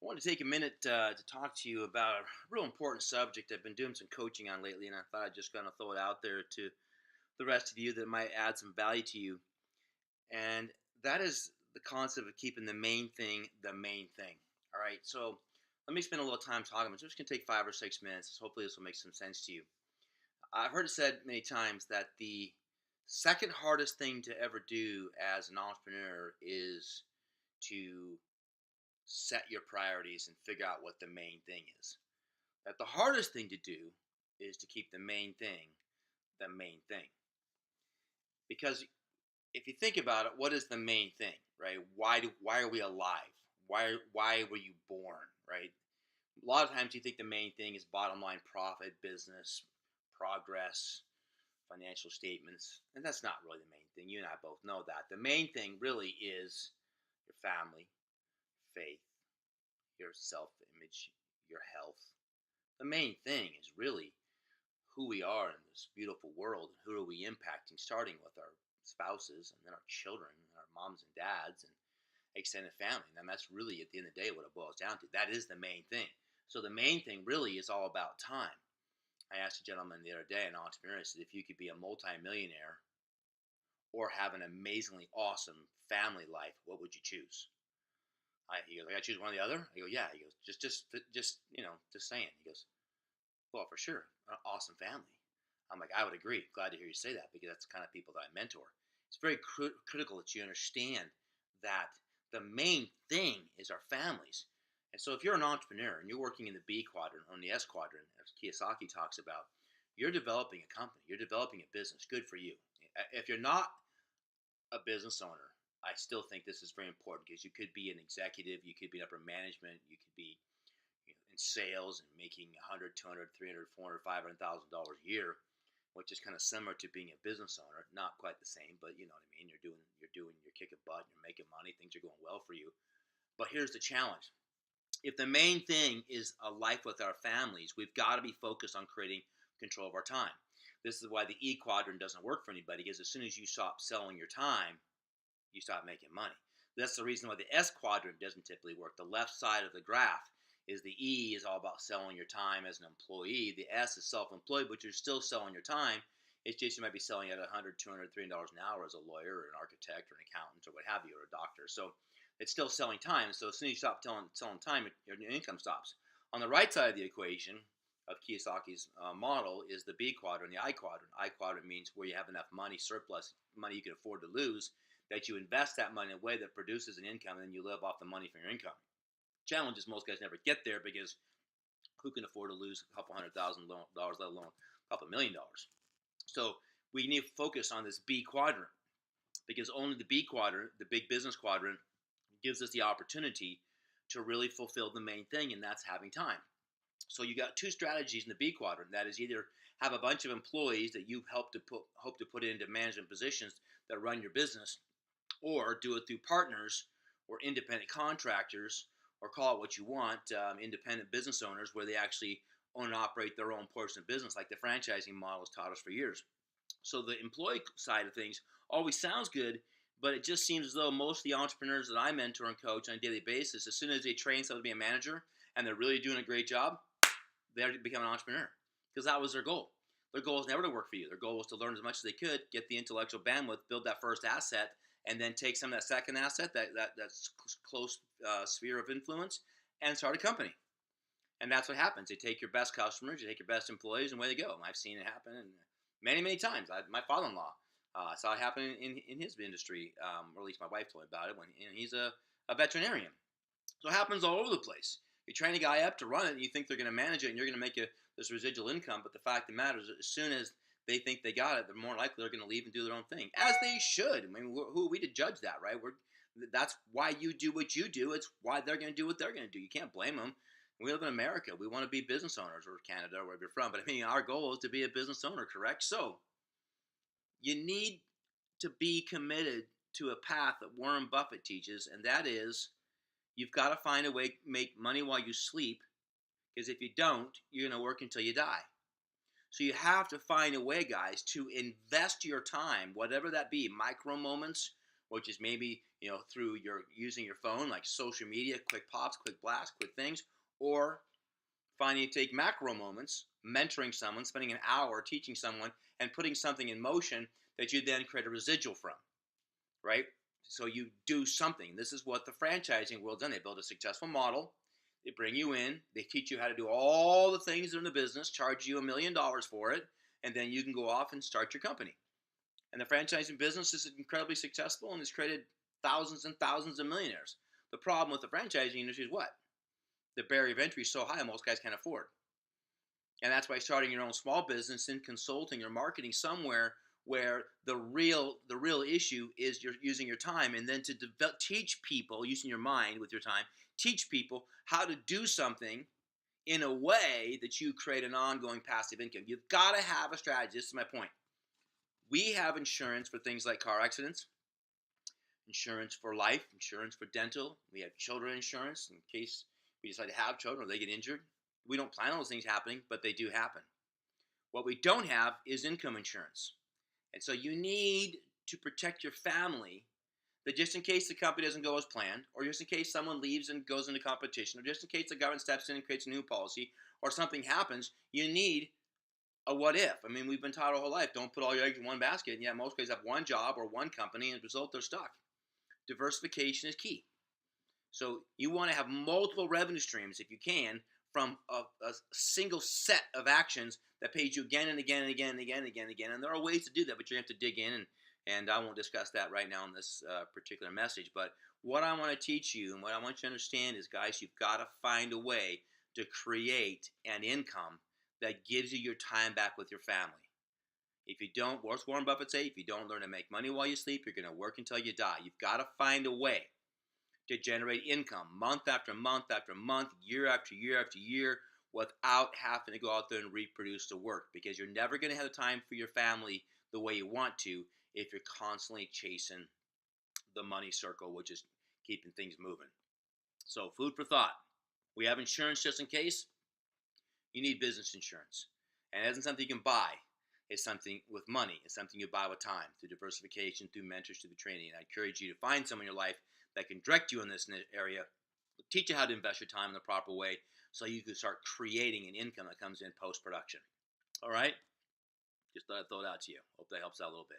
I want to take a minute to talk to you about a real important subject I've been doing some coaching on lately, and I thought I'd just kind of throw it out there to the rest of you that might add some value to you. And that is the concept of keeping the main thing the main thing. All right, so let me spend a little time talking. It's just going to take 5 or 6 minutes. Hopefully, this will make some sense to you. I've heard it said many times that the second hardest thing to ever do as an entrepreneur is to set your priorities and figure out what the main thing is. That the hardest thing to do is to keep the main thing the main thing. Because if you think about it, what is the main thing, right? Why are we alive? Why were you born, right? A lot of times you think the main thing is bottom line profit, business, progress, financial statements, and that's not really the main thing. You and I both know that. The main thing really is your family, faith, your self image, your health. The main thing is really who we are in this beautiful world and who are we impacting, starting with our spouses and then our children and our moms and dads and extended family. And that's really at the end of the day what it boils down to. That is the main thing. So the main thing really is all about time. I asked a gentleman the other day, an entrepreneur, I said, if you could be a multimillionaire or have an amazingly awesome family life, what would you choose? He goes, I got to choose one or the other. I go, yeah. He goes, just saying. He goes, well, for sure, an awesome family. I'm like, I would agree. Glad to hear you say that because that's the kind of people that I mentor. It's very critical that you understand that the main thing is our families. And so if you're an entrepreneur and you're working in the B quadrant or in the S quadrant, as Kiyosaki talks about, you're developing a company, you're developing a business. Good for you. If you're not a business owner, I still think this is very important because you could be an executive, you could be in upper management, you could be in sales and making 100, 200, 300, 400, $500,000 a year, which is kind of similar to being a business owner. Not quite the same, but you know what I mean. You're kicking butt, you're making money, things are going well for you. But here's the challenge: if the main thing is a life with our families, we've got to be focused on creating control of our time. This is why the E quadrant doesn't work for anybody, because as soon as you stop selling your time, you stop making money. That's the reason why the S quadrant doesn't typically work. The left side of the graph is the E is all about selling your time as an employee. The S is self-employed, but you're still selling your time. It's just you might be selling at $100, $200, $300 an hour as a lawyer or an architect or an accountant or what have you, or a doctor. So it's still selling time. So as soon as you stop selling time, your income stops. On the right side of the equation of Kiyosaki's model is the B quadrant, the I quadrant. I quadrant means where you have enough money, surplus money you can afford to lose, that you invest that money in a way that produces an income, and then you live off the money from your income. Challenge is most guys never get there because who can afford to lose a couple $100,000, let alone a couple $1 million? So we need to focus on this B quadrant because only the B quadrant, the big business quadrant, gives us the opportunity to really fulfill the main thing, and that's having time. So you got two strategies in the B quadrant. That is either have a bunch of employees that you hope to put into management positions that run your business, or do it through partners or independent contractors, or call it what you want, independent business owners, where they actually own and operate their own portion of business, like the franchising model has taught us for years. So the employee side of things always sounds good, but it just seems as though most of the entrepreneurs that I mentor and coach on a daily basis, as soon as they train someone to be a manager and they're really doing a great job, they become an entrepreneur because that was their goal. Their goal was never to work for you. Their goal was to learn as much as they could, get the intellectual bandwidth, build that first asset, and then take some of that second asset, that's close sphere of influence, and start a company. And that's what happens. They take your best customers, you take your best employees, and away they go. And I've seen it happen many, many times. My father-in-law saw it happen in his industry, or at least my wife told me about it, and he's a veterinarian. So it happens all over the place. You train a guy up to run it, and you think they're going to manage it, and you're going to make this residual income. But the fact of the matter is, as soon as they think they got it, they're more likely they're going to leave and do their own thing, as they should. I mean, who are we to judge that, right? That's why you do what you do. It's why they're going to do what they're going to do. You can't blame them. We live in America. We want to be business owners, or Canada, or wherever you're from. But I mean, our goal is to be a business owner, correct? So you need to be committed to a path that Warren Buffett teaches, and that is you've got to find a way to make money while you sleep, because if you don't, you're going to work until you die. So you have to find a way, guys, to invest your time, whatever that be, micro moments, which is maybe through your using your phone, like social media, quick pops, quick blasts, quick things, or finding to take macro moments, mentoring someone, spending an hour teaching someone, and putting something in motion that you then create a residual from, right? So you do something. This is what the franchising world's done. They build a successful model. They bring you in. They teach you how to do all the things in the business, charge you $1 million for it, and then you can go off and start your company. And the franchising business is incredibly successful and has created thousands and thousands of millionaires. The problem with the franchising industry is what? The barrier of entry is so high, most guys can't afford. And that's why starting your own small business in consulting or marketing somewhere where the real issue is you're using your time, and then to teach people using your mind with your time, teach people how to do something in a way that you create an ongoing passive income. You've got to have a strategy. This is my point. We have insurance for things like car accidents, insurance for life, insurance for dental. We have children insurance in case we decide to have children or they get injured. We don't plan on those things happening, but they do happen. What we don't have is income insurance. And so you need to protect your family, that just in case the company doesn't go as planned, or just in case someone leaves and goes into competition, or just in case the government steps in and creates a new policy, or something happens, you need a what if. I mean, we've been taught our whole life, don't put all your eggs in one basket, and yet most guys have one job or one company, and as a result, they're stuck. Diversification is key. So you want to have multiple revenue streams, if you can, from a single set of actions that pays you again and again and again and again and again and again. And there are ways to do that, but you're going to have to dig in, and I won't discuss that right now in this particular message. But what I want to teach you and what I want you to understand is, guys, you've got to find a way to create an income that gives you your time back with your family. If you don't, what's Warren Buffett say? If you don't learn to make money while you sleep, you're going to work until you die. You've got to find a way to generate income month after month after month, year after year after year, without having to go out there and reproduce the work, because you're never going to have the time for your family the way you want to if you're constantly chasing the money circle, which is keeping things moving. So food for thought. We have insurance just in case. You need business insurance. And it isn't something you can buy. It's something with money. It's something you buy with time, through diversification, through mentors, through the training. And I encourage you to find someone in your life that can direct you in this area, teach you how to invest your time in the proper way, so you can start creating an income that comes in post-production. All right? Just thought I'd throw it out to you. Hope that helps out a little bit.